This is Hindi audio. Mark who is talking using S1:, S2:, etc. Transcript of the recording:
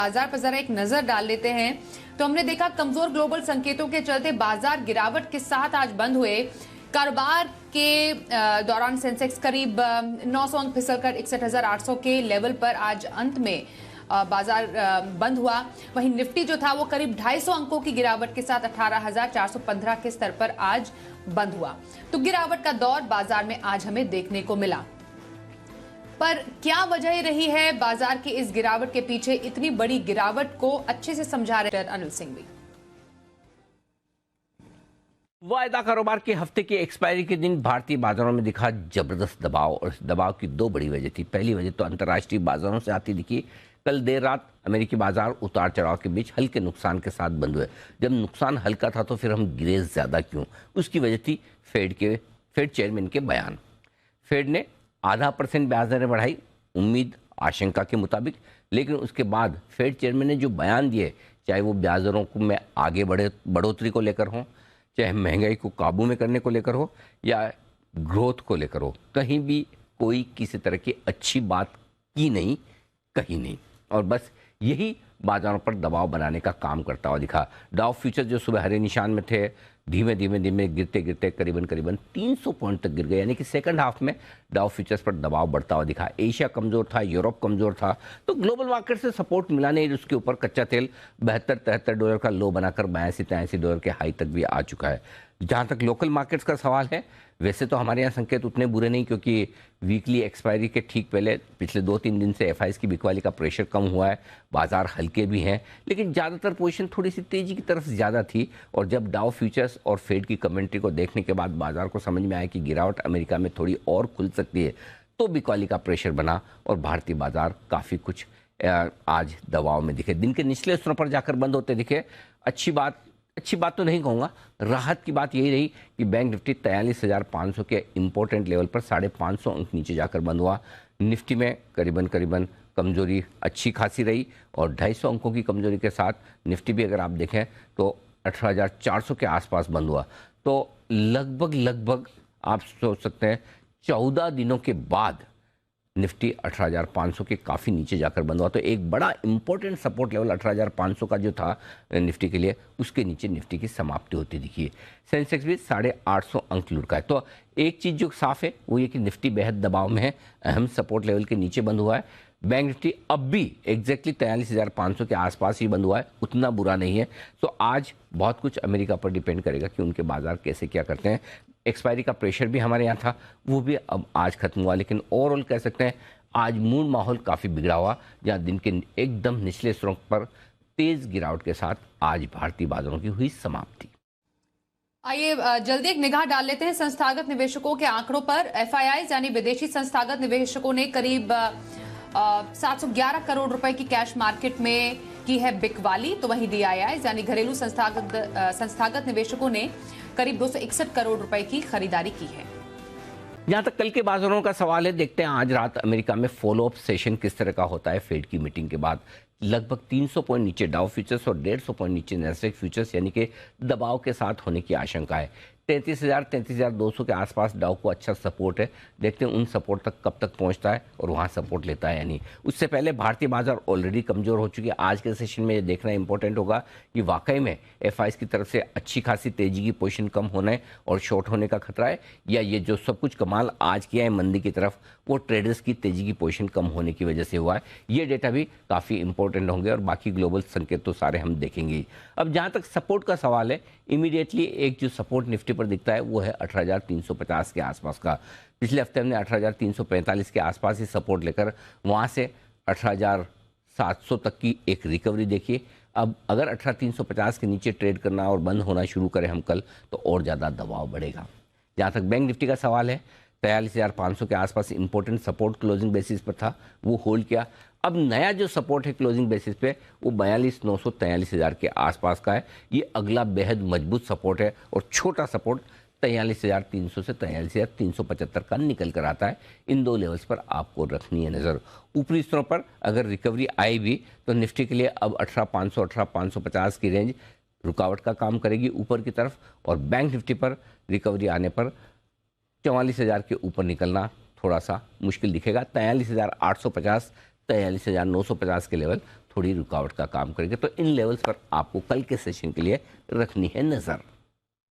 S1: बाजार पर जरा एक नजर डाल लेते हैं तो हमने देखा कमजोर ग्लोबल संकेतों के चलते बाजार गिरावट के साथ आज बंद हुए। कारोबार के दौरान सेंसेक्स करीब 900 अंक फिसलकर 61,800 के लेवल पर आज अंत में बाजार बंद हुआ। वहीं निफ्टी जो था वो करीब 250 अंकों की गिरावट के साथ 18,415 के स्तर पर आज बंद हुआ। तो गिरावट का दौर बाजार में आज हमें देखने को मिला। पर क्या वजह रही है बाजार की इस गिरावट के पीछे, इतनी बड़ी गिरावट को अच्छे से समझा रहे अनिल सिंह भी।
S2: वायदा कारोबार के हफ्ते की एक्सपायरी के दिन भारतीय बाजारों में दिखा जबरदस्त दबाव, और इस दबाव की दो बड़ी वजह थी। पहली वजह तो अंतर्राष्ट्रीय बाजारों से आती दिखी। कल देर रात अमेरिकी बाजार उतार चढ़ाव के बीच हल्के नुकसान के साथ बंद हुए। जब नुकसान हल्का था तो फिर हम गिरे ज्यादा क्यों? उसकी वजह थी फेड चेयरमैन के बयान। फेड ने 0.5% ब्याज दरें बढ़ाई, उम्मीद आशंका के मुताबिक। लेकिन उसके बाद फेड चेयरमैन ने जो बयान दिए, चाहे वो ब्याज दरों को में आगे बढ़ोतरी को लेकर हो, चाहे महंगाई को काबू में करने को लेकर हो, या ग्रोथ को लेकर हो, कहीं भी कोई किसी तरह की अच्छी बात की नहीं, कहीं नहीं। और बस यही बाजारों पर दबाव बनाने का काम करता हुआ दिखा। डाउ फ्यूचर्स जो सुबह हरे निशान में थे, धीमे धीमे गिरते करीबन 300 पॉइंट तक गिर गए। यानी कि सेकंड हाफ में डाउ फ्यूचर्स पर दबाव बढ़ता हुआ दिखा। एशिया कमजोर था, यूरोप कमजोर था, तो ग्लोबल मार्केट से सपोर्ट मिला नहीं। उसके ऊपर कच्चा तेल $72-73 का लो बनाकर $82-83 के हाई तक भी आ चुका है। जहां तक लोकल मार्केट्स का सवाल है, वैसे तो हमारे यहाँ संकेत उतने बुरे नहीं, क्योंकि वीकली एक्सपायरी के ठीक पहले पिछले 2-3 दिन से एफआईएस की बिकवाली का प्रेशर कम हुआ है, बाजार हल्के भी हैं, लेकिन ज़्यादातर पोजीशन थोड़ी सी तेजी की तरफ ज़्यादा थी। और जब डाउ फ्यूचर्स और फेड की कमेंट्री को देखने के बाद बाजार को समझ में आया कि गिरावट अमेरिका में थोड़ी और खुल सकती है, तो बिकवाली का प्रेशर बना और भारतीय बाजार काफ़ी कुछ आज दबाव में दिखे। दिन के निचले स्तरों पर जाकर बंद होते दिखे। अच्छी बात तो नहीं कहूँगा, राहत की बात यही रही कि बैंक निफ्टी 43,500 के इंपॉर्टेंट लेवल पर 550 अंक नीचे जाकर बंद हुआ। निफ्टी में करीबन कमजोरी अच्छी खासी रही, और 250 अंकों की कमजोरी के साथ निफ्टी भी अगर आप देखें तो 18,400 के आसपास बंद हुआ। तो लगभग आप सोच सकते हैं 14 दिनों के बाद निफ्टी 18,500 के काफ़ी नीचे जाकर बंद हुआ। तो एक बड़ा इंपॉर्टेंट सपोर्ट लेवल 18,500 का जो था निफ्टी के लिए, उसके नीचे निफ्टी की समाप्ति होती दिखी है। सेंसेक्स भी 850 अंक लुढ़का है। तो एक चीज़ जो साफ है वो ये कि निफ्टी बेहद दबाव में है, अहम सपोर्ट लेवल के नीचे बंद हुआ है। बैंक निफ्टी अब भी एग्जैक्टली 43,500 के आसपास ही बंद हुआ है, उतना बुरा नहीं है। तो आज बहुत कुछ अमेरिका पर डिपेंड करेगा कि उनके बाजार कैसे क्या करते हैं। एक्सपायरी का प्रेशर भी हमारे यहाँ था, वो भी अब आज खत्म हुआ। लेकिन ओवरऑल कह सकते हैं आज मूड माहौल काफ़ी बिगड़ा हुआ, जहाँ दिन के एकदम निचले स्तरों पर तेज गिरावट के साथ आज भारतीय बाजारों की हुई समाप्ति।
S1: आइए जल्दी एक निगाह डाल लेते हैं संस्थागत निवेशकों के आंकड़ों पर। एफआईआई यानी विदेशी संस्थागत निवेशकों ने करीब 711 करोड़ रुपए की कैश मार्केट में की है बिकवाली। तो वहीं डीआईआई यानी घरेलू संस्थागत निवेशकों ने करीब 261 करोड़ रुपए की खरीदारी की है।
S2: जहां तक कल के बाजारों का सवाल है, देखते हैं आज रात अमेरिका में फॉलो अप सेशन किस तरह का होता है। फेड की मीटिंग के बाद लगभग 300 पॉइंट नीचे डाउ फ्यूचर्स और 150 पॉइंट नीचे नैस्डैक फ्यूचर्स, यानी कि दबाव के साथ होने की आशंका है। 33,200 के आसपास डाउ को अच्छा सपोर्ट है। देखते हैं उन सपोर्ट तक कब तक पहुंचता है और वहां सपोर्ट लेता है या नहीं। उससे पहले भारतीय बाजार ऑलरेडी कमजोर हो चुकी है। आज के सेशन में ये देखना इंपॉर्टेंट होगा कि वाकई में एफआईएस की तरफ से अच्छी खासी तेजी की पोजीशन कम होने और शॉर्ट होने का खतरा है, या ये जो सब कुछ कमाल आज किया है मंदी की तरफ, वो ट्रेडर्स की तेजी की पोजीशन कम होने की वजह से हुआ है। ये डेटा भी काफ़ी इंपॉर्टेंट होंगे और बाकी ग्लोबल संकेत तो सारे हम देखेंगे। अब जहाँ तक सपोर्ट का सवाल है, इमीडिएटली एक जो सपोर्ट निफ्टी पर दिखता है वो है 18,350 के आसपास का। पिछले हफ्ते हमने 18,345 के आसपास ही सपोर्ट लेकर वहाँ से 18,700 तक की एक रिकवरी देखी। अब अगर 18,350 के नीचे ट्रेड करना और बंद होना शुरू करें हम कल, तो और ज़्यादा दबाव बढ़ेगा। जहाँ तक बैंक निफ्टी का सवाल है, 43,500 के आसपास इंपॉर्टेंट सपोर्ट क्लोजिंग बेसिस पर था, वो होल्ड किया। अब नया जो सपोर्ट है क्लोजिंग बेसिस पे वो 42,900 43,000 के आसपास का है। ये अगला बेहद मजबूत सपोर्ट है, और छोटा सपोर्ट 43,300 से 43,375 का निकल कर आता है। इन दो लेवल्स पर आपको रखनी है नज़र। ऊपरी स्तरों पर अगर रिकवरी आई भी तो निफ्टी के लिए अब 18,500 18,550 की रेंज रुकावट का काम करेगी ऊपर की तरफ, और बैंक निफ्टी पर रिकवरी आने पर 44,000 के ऊपर निकलना थोड़ा सा मुश्किल दिखेगा। 43,850 43,950 के लेवल थोड़ी रुकावट का काम करेंगे। तो इन लेवल्स पर आपको कल के सेशन के लिए रखनी है नजर।